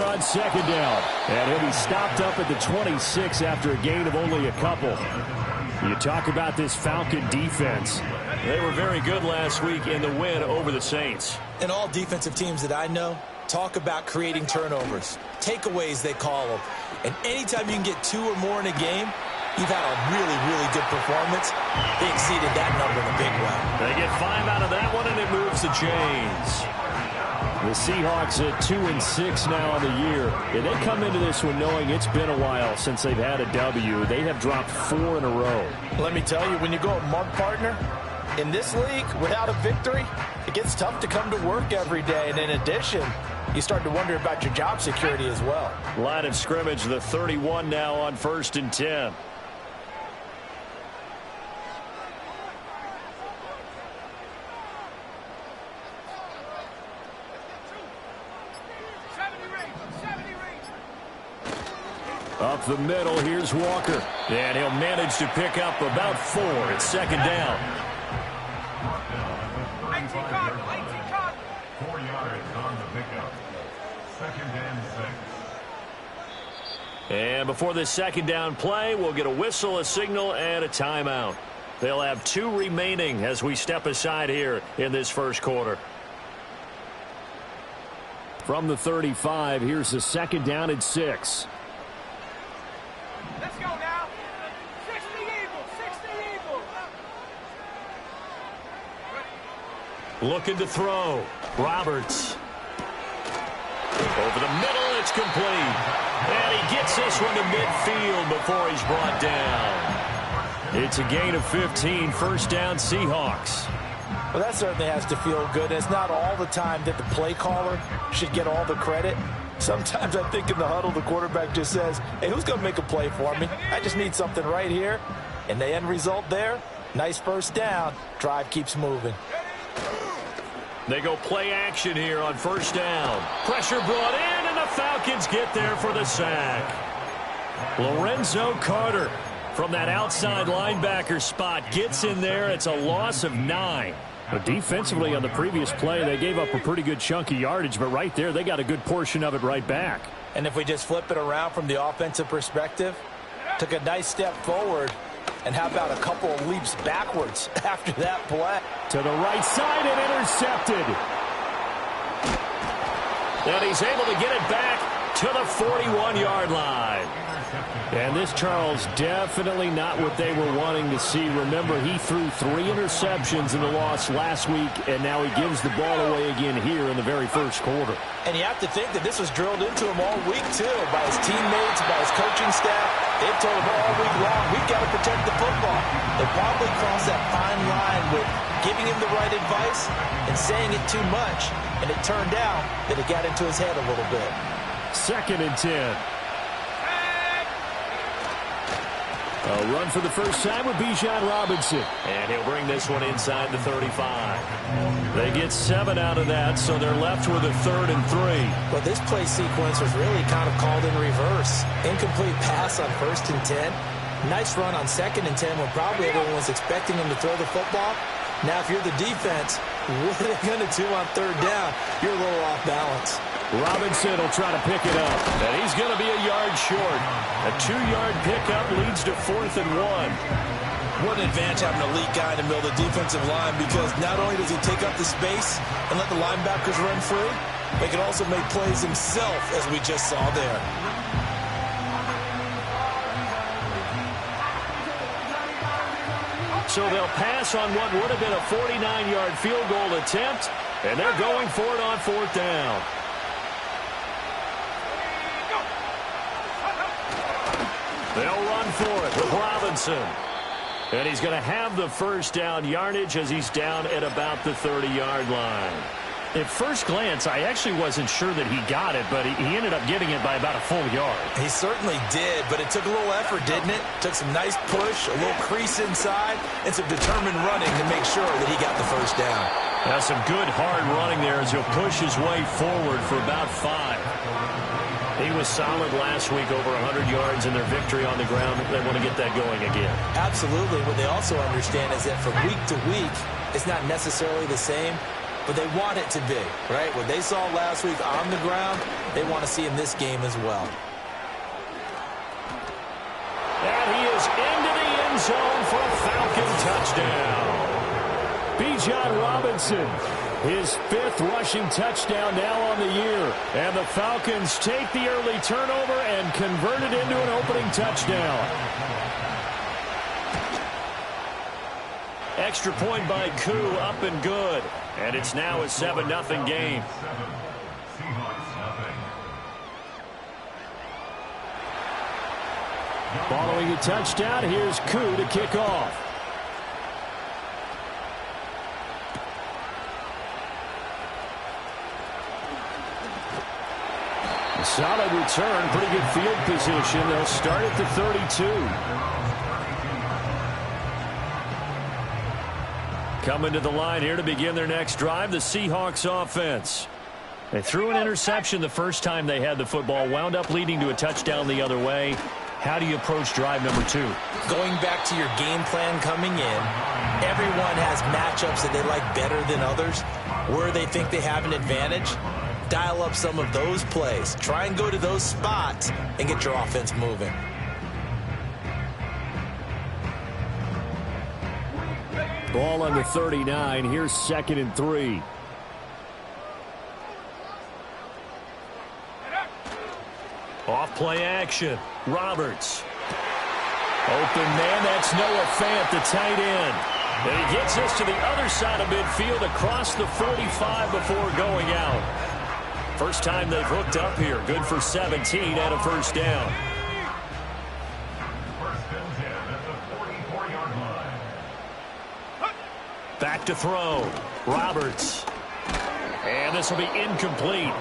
on second down. And he'll be stopped up at the 26 after a gain of only a couple. You talk about this Falcon defense. They were very good last week in the win over the Saints. And all defensive teams that I know talk about creating turnovers. Takeaways, they call them. And anytime you can get 2 or more in a game, you've had a really, really good performance. They exceeded that number in a big way. They get 5 out of that one, and it moves the chains. The Seahawks at 2-6 now on the year. And they come into this one knowing it's been a while since they've had a W. They have dropped 4 in a row. Let me tell you, when you go a month partner, in this league, without a victory, it gets tough to come to work every day. And in addition, you start to wonder about your job security as well. Line of scrimmage, the 31 now on 1st and 10. Up the middle, here's Walker. And he'll manage to pick up about 4 at second down. 4 yards on the pickup. 2nd and 6. And before this second down play, we'll get a whistle, a signal, and a timeout. They'll have 2 remaining as we step aside here in this first quarter. From the 35, here's the 2nd down and 6. Let's go now. 60 Eagles, 60 Eagles. Looking to throw. Roberts. Over the middle, it's complete. And he gets this one to midfield before he's brought down. It's a gain of 15, 1st down Seahawks. Well, that certainly has to feel good. It's not all the time that the play caller should get all the credit. Sometimes I think in the huddle, the quarterback just says, hey, who's going to make a play for me? I just need something right here. And the end result there, nice 1st down. Drive keeps moving. They go play action here on 1st down. Pressure brought in, and the Falcons get there for the sack. Lorenzo Carter from that outside linebacker spot gets in there. It's a loss of 9. But defensively on the previous play, they gave up a pretty good chunk of yardage, but right there, they got a good portion of it right back. And if we just flip it around from the offensive perspective, took a nice step forward, and how about a couple of leaps backwards after that play? To the right side and intercepted. And he's able to get it back to the 41-yard line. And this, Charles, definitely not what they were wanting to see. Remember, he threw 3 interceptions in the loss last week, and now he gives the ball away again here in the very first quarter. And you have to think that this was drilled into him all week, too, by his teammates, by his coaching staff. They've told him all week long, we've got to protect the football. They probably crossed that fine line with giving him the right advice and saying it too much. And it turned out that it got into his head a little bit. 2nd and 10. A run for the first time with Bijan Robinson. And he'll bring this one inside the 35. They get 7 out of that, so they're left with a 3rd and 3. Well, this play sequence was really kind of called in reverse. Incomplete pass on 1st and 10. Nice run on 2nd and 10 when probably everyone was expecting him to throw the football. Now, if you're the defense, what are they going to do on 3rd down? You're a little off balance. Robinson will try to pick it up. And he's going to be a yard short. A 2-yard pickup leads to 4th and 1. What an advantage having an elite guy in the middle of the defensive line, because not only does he take up the space and let the linebackers run free, but he can also make plays himself, as we just saw there. So they'll pass on what would have been a 49-yard field goal attempt, and they're going for it on 4th down. They'll run for it with Robinson. And he's going to have the 1st down yardage as he's down at about the 30-yard line. At first glance, I actually wasn't sure that he got it, but he ended up getting it by about a full yard. He certainly did, but it took a little effort, didn't it? Took some nice push, a little crease inside, and some determined running to make sure that he got the 1st down. Now some good hard running there as he'll push his way forward for about 5. He was solid last week, over 100 yards in their victory on the ground. They want to get that going again. Absolutely. What they also understand is that from week to week, it's not necessarily the same, but they want it to be, right? What they saw last week on the ground, they want to see in this game as well. And he is into the end zone for a Falcon touchdown. Bijan Robinson, his 5th rushing touchdown now on the year. And the Falcons take the early turnover and convert it into an opening touchdown. Extra point by Koo, up and good. And it's now a 7-0 game. Following a touchdown, here's Koo to kick off. A solid return, pretty good field position. They'll start at the 32. Coming to the line here to begin their next drive, the Seahawks offense. They threw an interception the first time they had the football, wound up leading to a touchdown the other way. How do you approach drive number 2? Going back to your game plan coming in, everyone has matchups that they like better than others, where they think they have an advantage. Dial up some of those plays. Try and go to those spots and get your offense moving. Ball on the 39. Here's 2nd and 3. Off play action. Roberts. Open man. That's Noah Fant, the tight end. And he gets us to the other side of midfield across the 45 before going out. First time they've hooked up here. Good for 17 and a first down. Back to throw. Roberts. And this will be incomplete.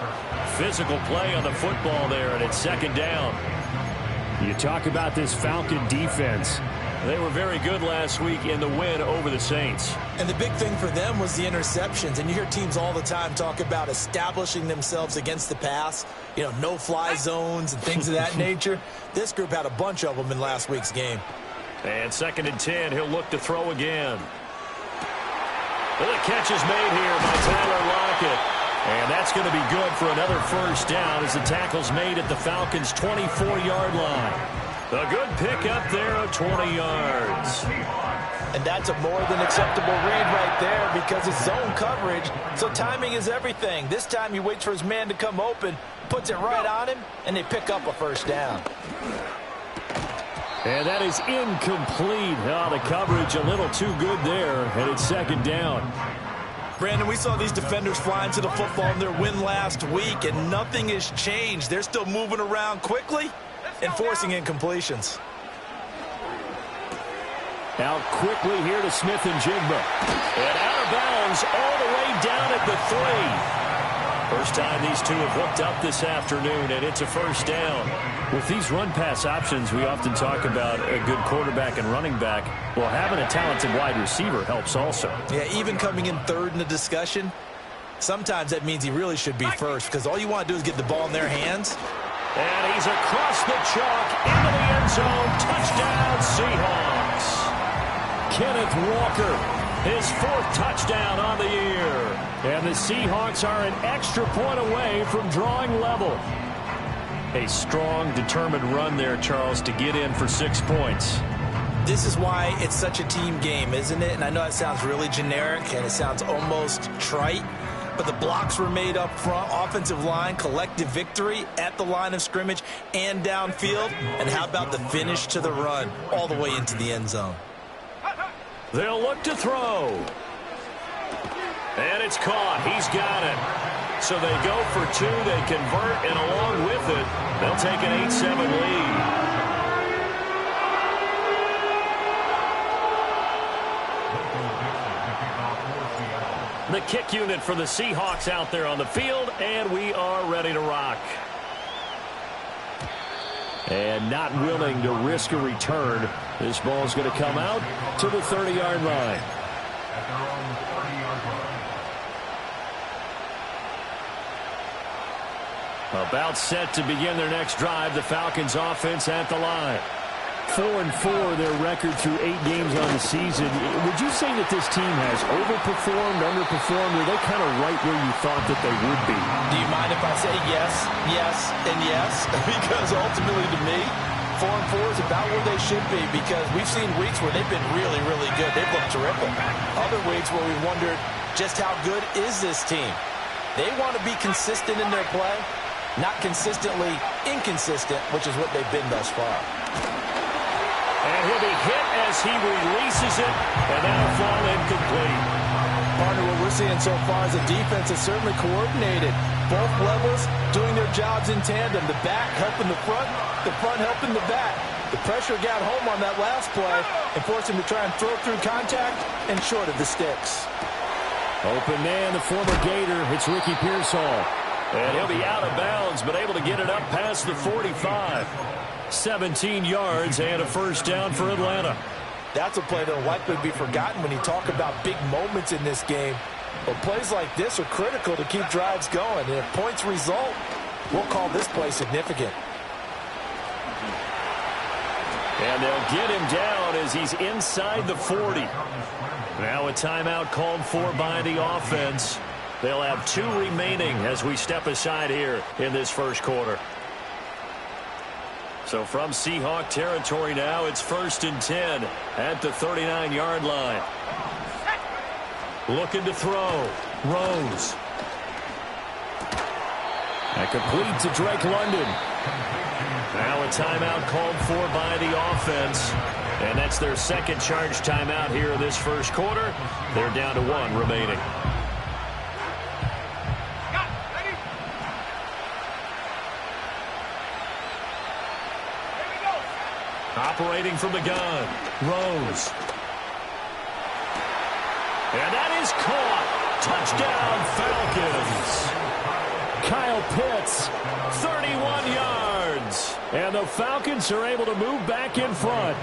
Physical play on the football there, and it's 2nd down. You talk about this Falcon defense. They were very good last week in the win over the Saints. And the big thing for them was the interceptions. And you hear teams all the time talk about establishing themselves against the pass. You know, no-fly zones and things of that nature. This group had a bunch of them in last week's game. And 2nd and 10, he'll look to throw again. Well, the catch is made here by Tyler Lockett. And that's going to be good for another first down as the tackle's made at the Falcons' 24-yard line. A good pickup there of 20 yards. And that's a more than acceptable read right there because it's zone coverage, so timing is everything. This time he waits for his man to come open, puts it right on him, and they pick up a first down. And that is incomplete. Oh, the coverage a little too good there, and it's 2nd down. Brandon, we saw these defenders flying to the football in their win last week, and nothing has changed. They're still moving around quickly and forcing incompletions. Out quickly here to Smith and Jigba. And out of bounds all the way down at the 3. First time these two have hooked up this afternoon, and it's a first down. With these run-pass options, we often talk about a good quarterback and running back. Well, having a talented wide receiver helps also. Yeah, even coming in 3rd in the discussion, sometimes that means he really should be first because all you want to do is get the ball in their hands. And he's across the chalk into the end zone. Touchdown, Seahawks. Kenneth Walker, his 4th touchdown on the year. And the Seahawks are an extra point away from drawing level. A strong, determined run there, Charles, to get in for 6 points. This is why it's such a team game, isn't it? And I know it sounds really generic and it sounds almost trite, but the blocks were made up front, offensive line, collective victory at the line of scrimmage and downfield. And how about the finish to the run all the way into the end zone? They'll look to throw. And it's caught. He's got it. So they go for 2. They convert, and along with it, they'll take an 8-7 lead. The kick unit for the Seahawks out there on the field, and we are ready to rock. And not willing to risk a return. This ball's going to come out to the 30-yard line. About set to begin their next drive, the Falcons offense at the line. 4-4 their record through 8 games on the season. Would you say that this team has overperformed, underperformed, or are they kind of right where you thought that they would be? Do you mind if I say yes, yes, and yes? Because ultimately to me, 4-4 is about where they should be, because we've seen weeks where they've been really, really good. They've looked terrific. Other weeks where we wondered just how good is this team. They want to be consistent in their play, not consistently inconsistent, which is what they've been thus far. And he'll be hit as he releases it, and that'll fall incomplete. Partner, what we're seeing so far is the defense is certainly coordinated. Both levels doing their jobs in tandem. The back helping the front helping the back. The pressure got home on that last play and forced him to try and throw through contact and short of the sticks. Open man, the former Gator. It's Ricky Pearsall. And he'll be out of bounds, but able to get it up past the 45. 17 yards and a first down for Atlanta. That's a play that will likely be forgotten when you talk about big moments in this game. But plays like this are critical to keep drives going. And if points result, we'll call this play significant. And they'll get him down as he's inside the 40. Now a timeout called for by the offense. They'll have 2 remaining as we step aside here in this first quarter. So from Seahawk territory now, it's 1st and 10 at the 39-yard line. Looking to throw. Rose. That complete to Drake London. Now a timeout called for by the offense. And that's their second charge timeout here in this first quarter. They're down to 1 remaining. Operating from the gun. Rose. And that is caught. Touchdown, Falcons. Kyle Pitts, 31 yards. And the Falcons are able to move back in front.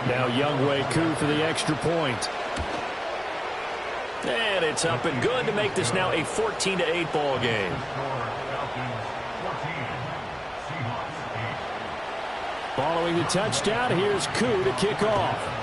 Now Younghoe Koo for the extra point. And it's up and good to make this now a 14-8 ball game. Following the touchdown, here's Koo to kick off.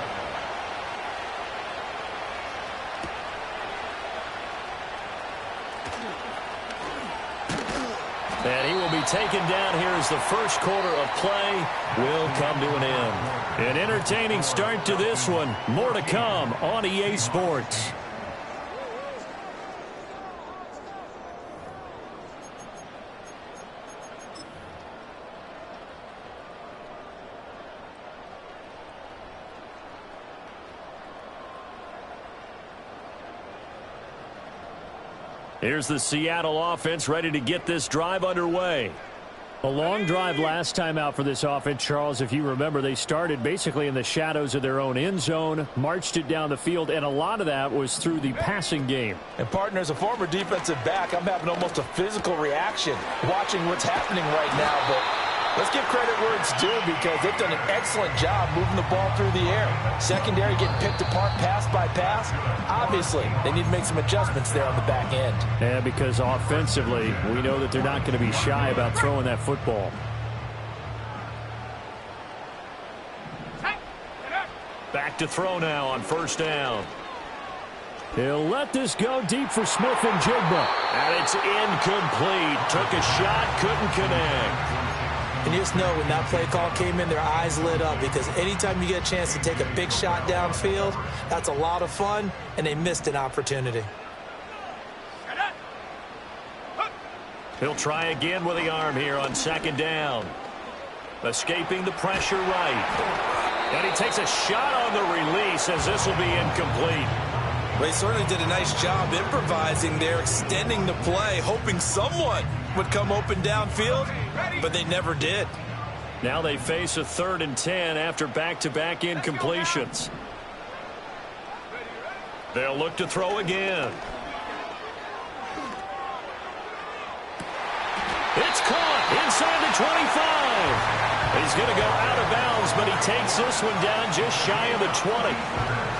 And he will be taken down here as the first quarter of play will come to an end. An entertaining start to this one. More to come on EA Sports. Here's the Seattle offense ready to get this drive underway. A long drive last time out for this offense, Charles. If you remember, they started basically in the shadows of their own end zone, marched it down the field, and a lot of that was through the passing game. And, partner, as a former defensive back, I'm having almost a physical reaction watching what's happening right now. But let's give credit where it's due, because they've done an excellent job moving the ball through the air. Secondary getting picked apart pass by pass. Obviously, they need to make some adjustments there on the back end. Yeah, because offensively, we know that they're not going to be shy about throwing that football. Back to throw now on first down. He'll let this go deep for Smith and Jigba. And it's incomplete. Took a shot, couldn't connect. And you just know when that play call came in, their eyes lit up, because anytime you get a chance to take a big shot downfield, that's a lot of fun, and they missed an opportunity. He'll try again with the arm here on second down. Escaping the pressure right. And he takes a shot on the release as this will be incomplete. They certainly did a nice job improvising there, extending the play, hoping someone would come open downfield, but they never did. Now they face a 3rd and 10 after back-to-back incompletions. They'll look to throw again. It's caught inside the 25. He's going to go out of bounds, but he takes this one down just shy of the 20.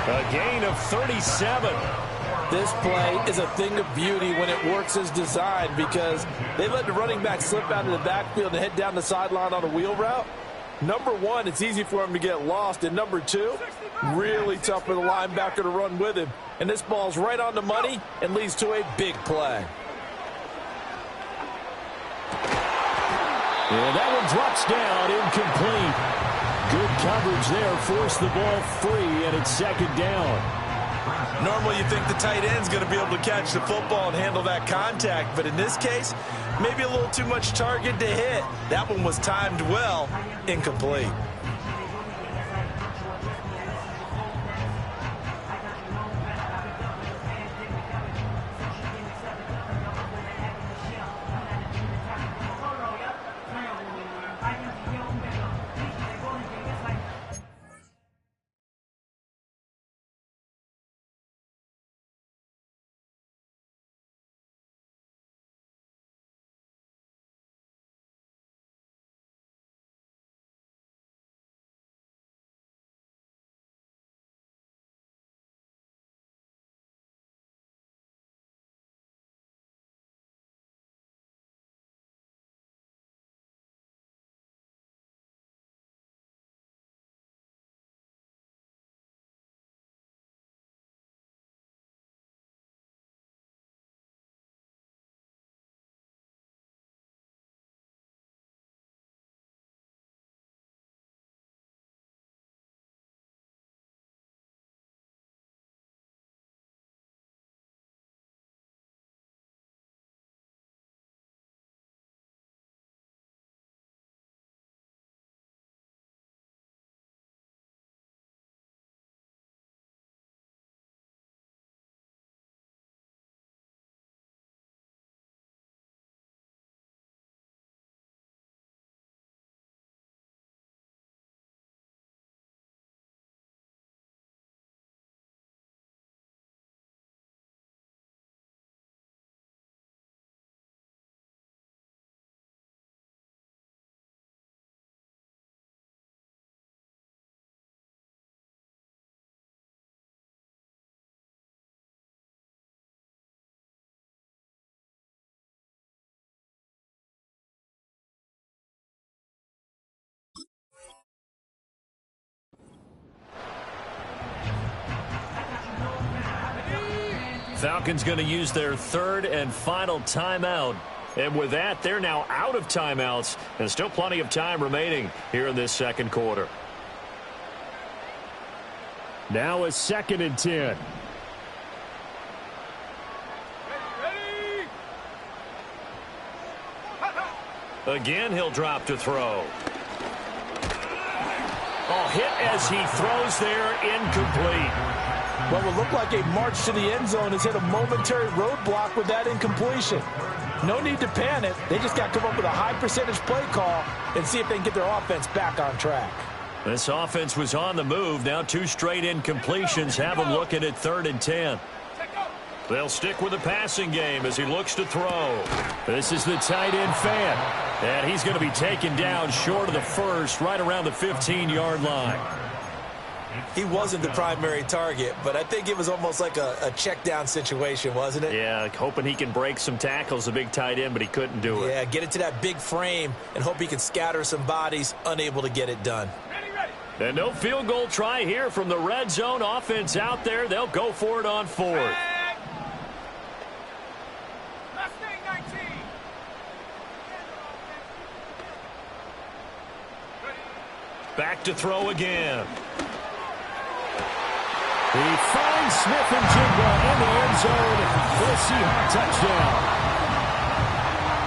A gain of 37. This play is a thing of beauty when it works as designed, because they let the running back slip out of the backfield and head down the sideline on a wheel route. Number one, it's easy for him to get lost. And number two, really tough for the linebacker to run with him. And this ball's right on the money and leads to a big play. And that one drops down, incomplete. Good coverage there, forced the ball free, and it's second down. Normally you think the tight end's going to be able to catch the football and handle that contact, but in this case, maybe a little too much target to hit. That one was timed well, incomplete. Falcons going to use their third and final timeout. And with that, they're now out of timeouts. And still plenty of time remaining here in this second quarter. Now a 2nd and 10. Again, he'll drop to throw. Oh, hit as he throws there, incomplete. What will look like a march to the end zone has hit a momentary roadblock with that incompletion. No need to panic. They just got to come up with a high percentage play call and see if they can get their offense back on track. This offense was on the move. Now 2 straight incompletions have them looking at 3rd and 10. They'll stick with the passing game as he looks to throw. This is the tight end fan. And he's going to be taken down short of the first, right around the 15-yard line. He wasn't the primary target, but I think it was almost like a check down situation, wasn't it? Yeah, hoping he can break some tackles, the big tight end, but he couldn't do it. Yeah, get it to that big frame and hope he can scatter some bodies, unable to get it done. And no field goal try here from the red zone. Offense out there. They'll go for it on 4th. Back to throw again. He finds Smith and Jigba in the end zone for a Seahawks touchdown.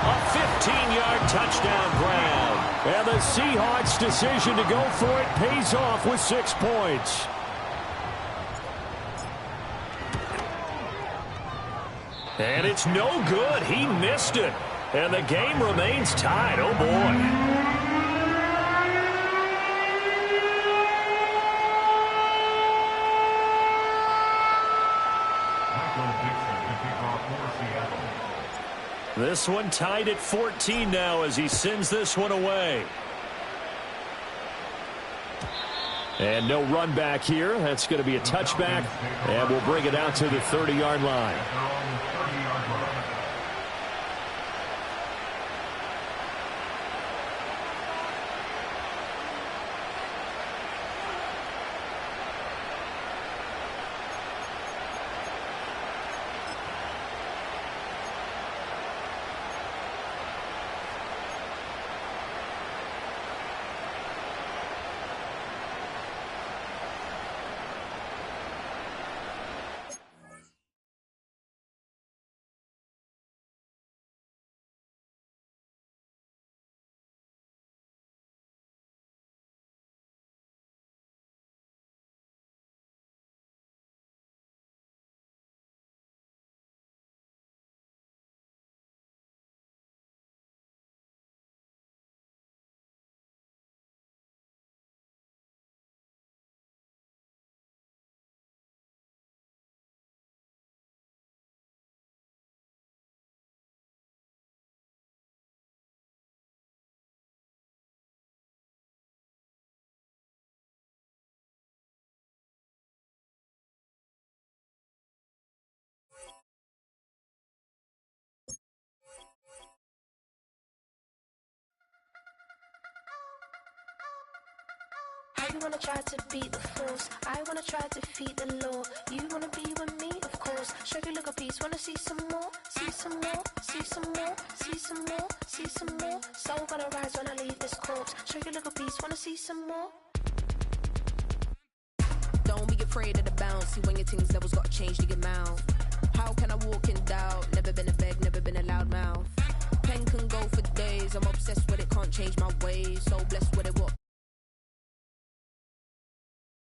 A 15-yard touchdown grab. And the Seahawks' decision to go for it pays off with 6 points. And it's no good. He missed it. And the game remains tied. Oh, boy. This one tied at 14 now as he sends this one away. And no run back here. That's going to be a touchback. And we'll bring it out to the 30-yard line. You wanna try to beat the force, I wanna try to defeat the law. You wanna be with me, of course. Show you look a piece, wanna see some more, see some more, see some more, see some more, see some more. Soul gonna rise when I leave this corpse. Show you look a piece, wanna see some more. Don't be afraid of the bounce. See when your things levels got changed, you get mouth. How can I walk in doubt? Never been a beg, never been a loud mouth. Pen can go for days. I'm obsessed with it, can't change my ways. So blessed with it, what